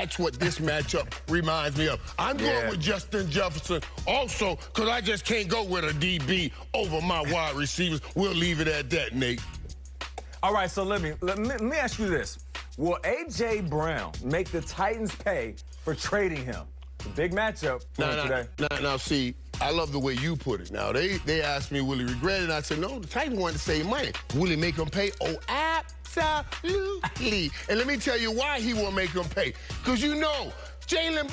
That's what this matchup reminds me of. I'm going with Justin Jefferson also because I just can't go with a DB over my wide receivers. We'll leave it at that, Nate. All right, so let me ask you this. Will A.J. Brown make the Titans pay for trading him? The big matchup today. Now, see, I love the way you put it. Now, they asked me, will he regret it? And I said, no, the Titans wanted to save money. Will he make them pay? Oh, absolutely. And let me tell you why he will make them pay. Because you know, Jalen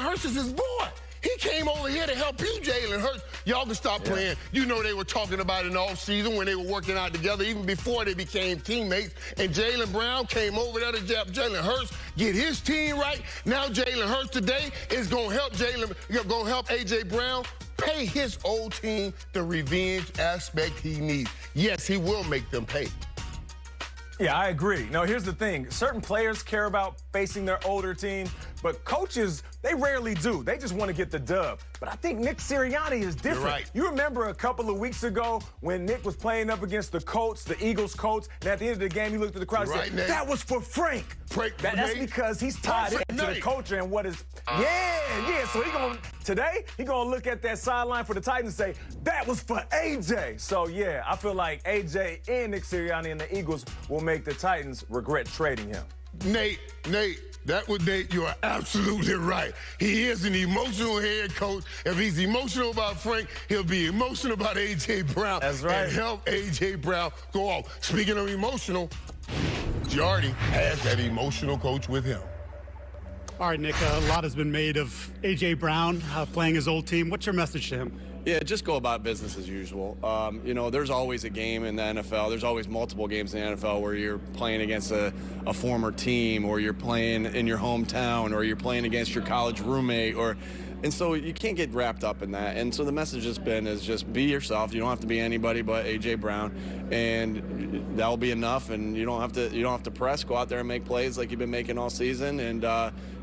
Hurts is his boy. He came over here to help you, Jalen Hurts. Y'all can stop playing. You know they were talking about it in the offseason when they were working out together, even before they became teammates. And Jalen Brown came over there to Jalen Hurts, get his team right. Now Jalen Hurts today is going to help A.J. Brown pay his old team the revenge aspect he needs. Yes, he will make them pay. Yeah, I agree. Now, here's the thing. Certain players care about facing their older team, but coaches, they rarely do. They just want to get the dub. But I think Nick Sirianni is different. You're right. You remember a couple of weeks ago when Nick was playing up against the Colts, the Eagles Colts, and at the end of the game, he looked at the crowd and said, that was for Frank. That's because he's tied into the culture and what is, So today, he's going to look at that sideline for the Titans and say, that was for A.J. So, yeah, I feel like A.J. and Nick Sirianni and the Eagles will make the Titans regret trading him. Nate, you are absolutely right. He is an emotional head coach. If he's emotional about Frank, he'll be emotional about A.J. Brown. That's right. And help A.J. Brown go off. Speaking of emotional, Giardi has that emotional coach with him. All right, Nick, a lot has been made of A.J. Brown playing his old team. What's your message to him? Yeah, just go about business as usual. You know, there's always a game in the NFL. There's always multiple games in the NFL where you're playing against a former team, or you're playing in your hometown, or you're playing against your college roommate, and so you can't get wrapped up in that. And so the message has been is just be yourself. You don't have to be anybody but A.J. Brown, and that'll be enough. And you don't have to press. Go out there and make plays like you've been making all season, and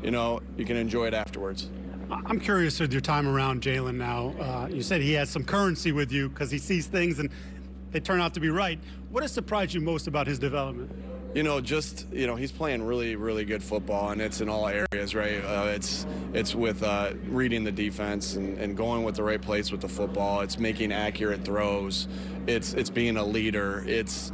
you know, you can enjoy it afterwards. I'm curious with your time around Jalen now. You said he has some currency with you because he sees things and they turn out to be right. What has surprised you most about his development? You know, he's playing really, really good football, and it's in all areas, right? It's with reading the defense and going with the right place with the football. It's making accurate throws. It's being a leader. It's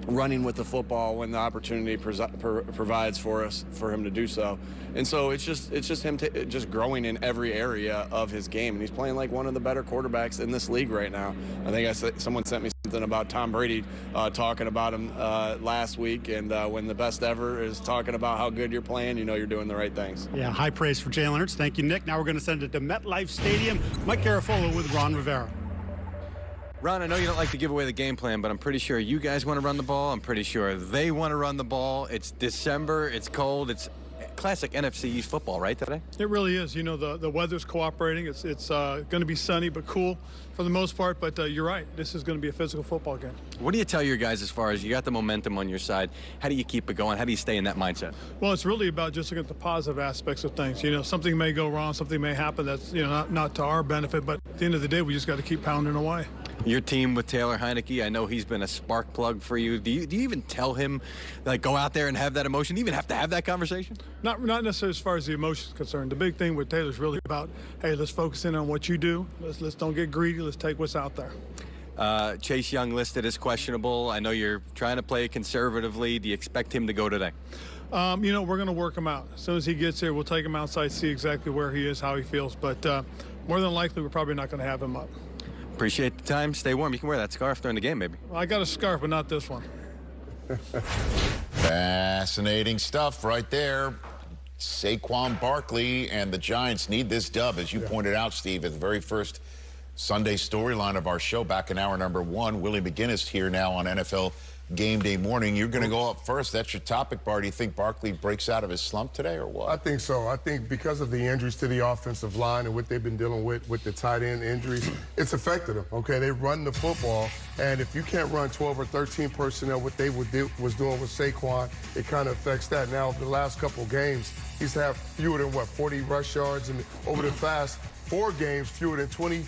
running with the football when the opportunity provides for him to do so. And so it's just him just growing in every area of his game, and he's playing like one of the better quarterbacks in this league right now. I think someone sent me something about Tom Brady talking about him last week, and when the best ever is talking about how good you're playing, you know you're doing the right things. Yeah, high praise for Jalen Hurts. Thank you, Nick. Now we're going to send it to MetLife Stadium. Mike Garafolo with Ron Rivera. Ron, I know you don't like to give away the game plan, but I'm pretty sure you guys want to run the ball. I'm pretty sure they want to run the ball. It's December. It's cold. It's classic NFC East football, right, today? It really is. You know, the weather's cooperating. It's going to be sunny but cool for the most part. But you're right. This is going to be a physical football game. What do you tell your guys as far as you got the momentum on your side? How do you keep it going? How do you stay in that mindset? Well, it's really about just looking at the positive aspects of things. You know, something may go wrong. Something may happen that's, you know, not to our benefit. But at the end of the day, we just got to keep pounding away. Your team with Taylor Heineke, I know he's been a spark plug for you. Do you even tell him, like, go out there and have that emotion? Do you even have to have that conversation? Not necessarily as far as the emotion is concerned. The big thing with Taylor is really about, hey, let's focus in on what you do. Let's don't get greedy. Let's take what's out there. Chase Young listed as questionable. I know you're trying to play conservatively. Do you expect him to go today? You know, we're going to work him out. As soon as he gets here, we'll take him outside, see exactly where he is, how he feels. But more than likely, we're probably not going to have him up. Appreciate the time. Stay warm. You can wear that scarf during the game, maybe. Well, I got a scarf, but not this one. Fascinating stuff right there. Saquon Barkley and the Giants need this dub, as you pointed out, Steve, at the very first Sunday storyline of our show back in hour number 1. Willie McGinnis here now on NFL Game Day morning. You're going to go up first. That's your topic bar. Do you think Barkley breaks out of his slump today or what? I think so. I think because of the injuries to the offensive line and what they've been dealing with the tight end injuries, it's affected them. Okay, they run the football, and if you can't run 12 or 13 personnel, what they was doing with Saquon, it kind of affects that. Now, the last couple of games, he's had fewer than, 40 rush yards, and over the past 4 games, fewer than 20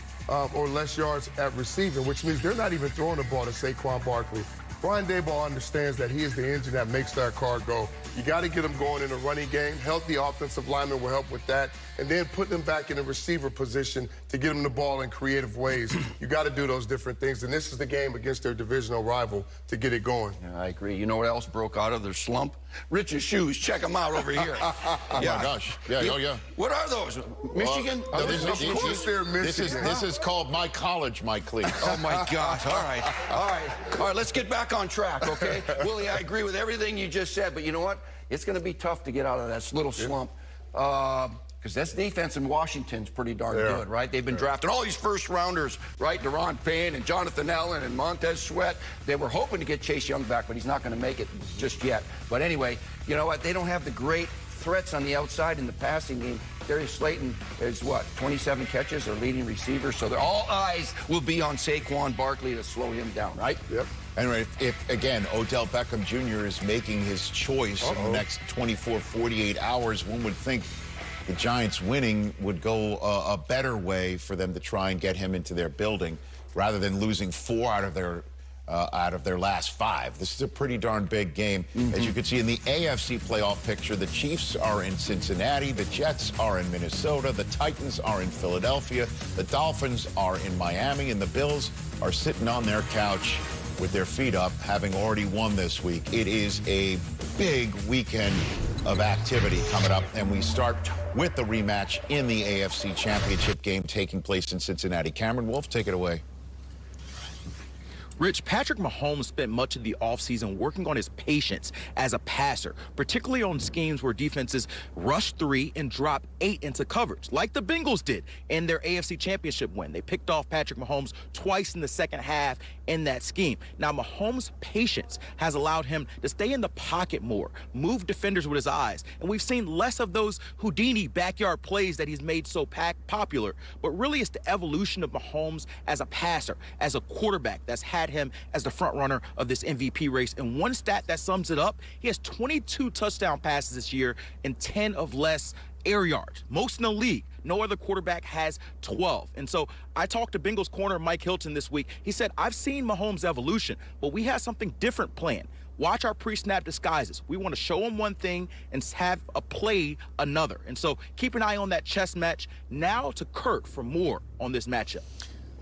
or less yards at receiving, which means they're not even throwing the ball to Saquon Barkley. Brian Daboll understands that he is the engine that makes that car go. You got to get him going in a running game. Healthy offensive linemen will help with that. And then put them back in a receiver position to get them the ball in creative ways. You got to do those different things. And this is the game against their divisional rival to get it going. Yeah, I agree. You know what else broke out of their slump? Rich's shoes. Check them out over here. Oh, my gosh. Yeah, oh, yeah. What are those? Michigan? No, this is called My College, Mike Cleese. Oh, my gosh. All right. All right. Let's get back on track, okay? Willie, I agree with everything you just said, but you know what? It's going to be tough to get out of that little slump. Because this defense in Washington's pretty darn good, right? They've been drafting all these first-rounders, right? Deron Payne and Jonathan Allen and Montez Sweat. They were hoping to get Chase Young back, but he's not going to make it just yet. But anyway, you know what? They don't have the great threats on the outside in the passing game. Darius Slayton is, 27 catches or leading receiver, so all eyes will be on Saquon Barkley to slow him down, right? Yep. Anyway, if again, Odell Beckham Jr. is making his choice in the next 24, 48 hours, one would think the Giants winning would go a better way for them to try and get him into their building rather than losing 4 out of their last 5. This is a pretty darn big game. As you can see in the AFC playoff picture, the Chiefs are in Cincinnati, the Jets are in Minnesota, the Titans are in Philadelphia, the Dolphins are in Miami, and the Bills are sitting on their couch with their feet up, having already won this week. It is a big weekend of activity coming up, and we start with the rematch in the AFC Championship game taking place in Cincinnati. Cameron Wolf, take it away. Rich, Patrick Mahomes spent much of the offseason working on his patience as a passer, particularly on schemes where defenses rush 3 and drop 8 into coverage, like the Bengals did in their AFC Championship win. They picked off Patrick Mahomes twice in the second half in that scheme. Now, Mahomes' patience has allowed him to stay in the pocket more, move defenders with his eyes, and we've seen less of those Houdini backyard plays that he's made so popular. But really, it's the evolution of Mahomes as a passer, as a quarterback that's had him as the front runner of this MVP race. And one stat that sums it up, he has 22 touchdown passes this year and 10 of less air yards, most in the league. No other quarterback has 12. And so I talked to Bengals corner Mike Hilton this week. He said, I've seen Mahomes' evolution, but we have something different planned. Watch our pre-snap disguises. We want to show him one thing and have a play another. And so keep an eye on that chess match. Now to Kurt for more on this matchup.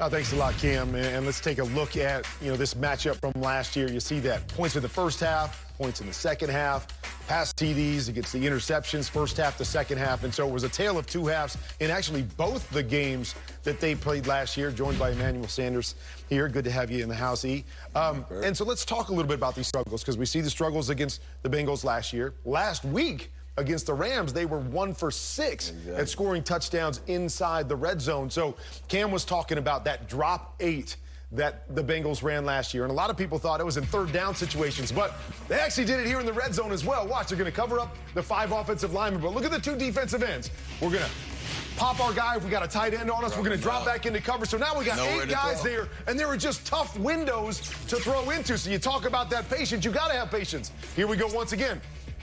Thanks a lot, Cam. And let's take a look at, this matchup from last year. You see that points in the first half, points in the second half, pass TDs against the interceptions, first half to second half. And so it was a tale of two halves in actually both the games that they played last year, joined by Emmanuel Sanders here. Good to have you in the house, E. And so let's talk a little bit about these struggles, because we see the struggles against the Bengals last year. Last week, against the Rams, they were 1 for 6 at scoring touchdowns inside the red zone. So Cam was talking about that drop 8 that the Bengals ran last year. And a lot of people thought it was in third down situations, but they actually did it here in the red zone as well. Watch, they're going to cover up the 5 offensive linemen, but look at the 2 defensive ends. We're going to pop our guy if we got a tight end on us. We're going to drop back into cover. So now we got 8 guys there, and there are just tough windows to throw into. So you talk about that patience. You got to have patience. Here we go once again.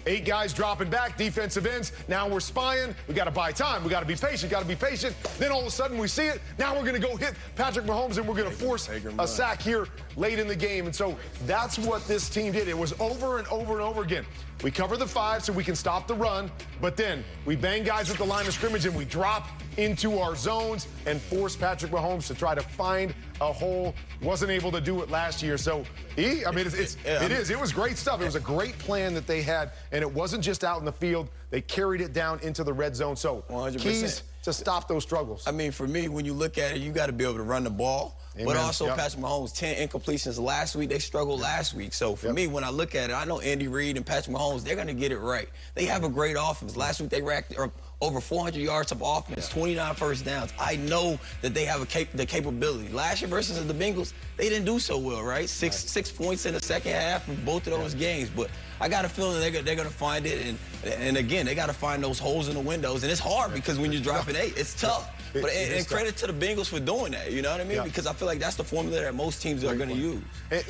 8 guys dropping back, defensive ends. Now we're spying. We got to buy time. We got to be patient. Got to be patient. Then all of a sudden we see it. Now we're going to go hit Patrick Mahomes, and we're going to force a sack here late in the game. And so that's what this team did. It was over and over and over again. We cover the 5 so we can stop the run, but then we bang guys at the line of scrimmage and we drop into our zones and force Patrick Mahomes to try to find a hole. Wasn't able to do it last year. So, E, I mean, it was great stuff. It was a great plan that they had, and it wasn't just out in the field. They carried it down into the red zone. So, 100%. Keys to stop those struggles. I mean, for me, when you look at it, you got to be able to run the ball. Amen. But also, Patrick Mahomes, 10 incompletions last week. They struggled last week. So, for me, when I look at it, I know Andy Reid and Patrick Mahomes, they're going to get it right. They have a great offense. Last week, they racked over 400 yards of offense, 29 first downs. I know that they have the capability. Last year versus the Bengals, they didn't do so well, right? Six points in the second half in both of those games. But I got a feeling they're going to find it. And again, they got to find those holes in the windows. And it's hard because when you're dropping 8, it's tough. But and credit to the Bengals for doing that, you know what I mean? Because I feel like that's the formula that most teams are going to use.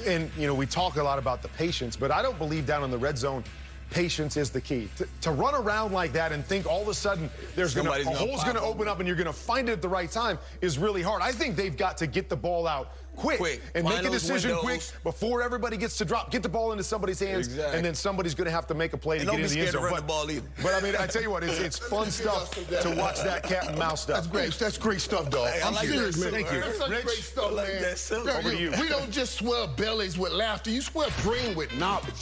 And, we talk a lot about the patience, but I don't believe down in the red zone patience is the key. To run around like that and think all of a sudden a hole's going to open up and you're going to find it at the right time is really hard. I think they've got to get the ball out quick and make a decision quick before everybody gets to drop. Get the ball into somebody's hands, and then somebody's going to have to make a play to get in the end zone. Don't be scared to run the ball either. But I mean, I tell you what, it's fun stuff to watch that cat and mouse stuff. That's great. That's great stuff, dog. Hey, I'm serious, man. Thank you. That's such great stuff, man. Over to you. We don't just swell bellies with laughter. You swell brain with knowledge.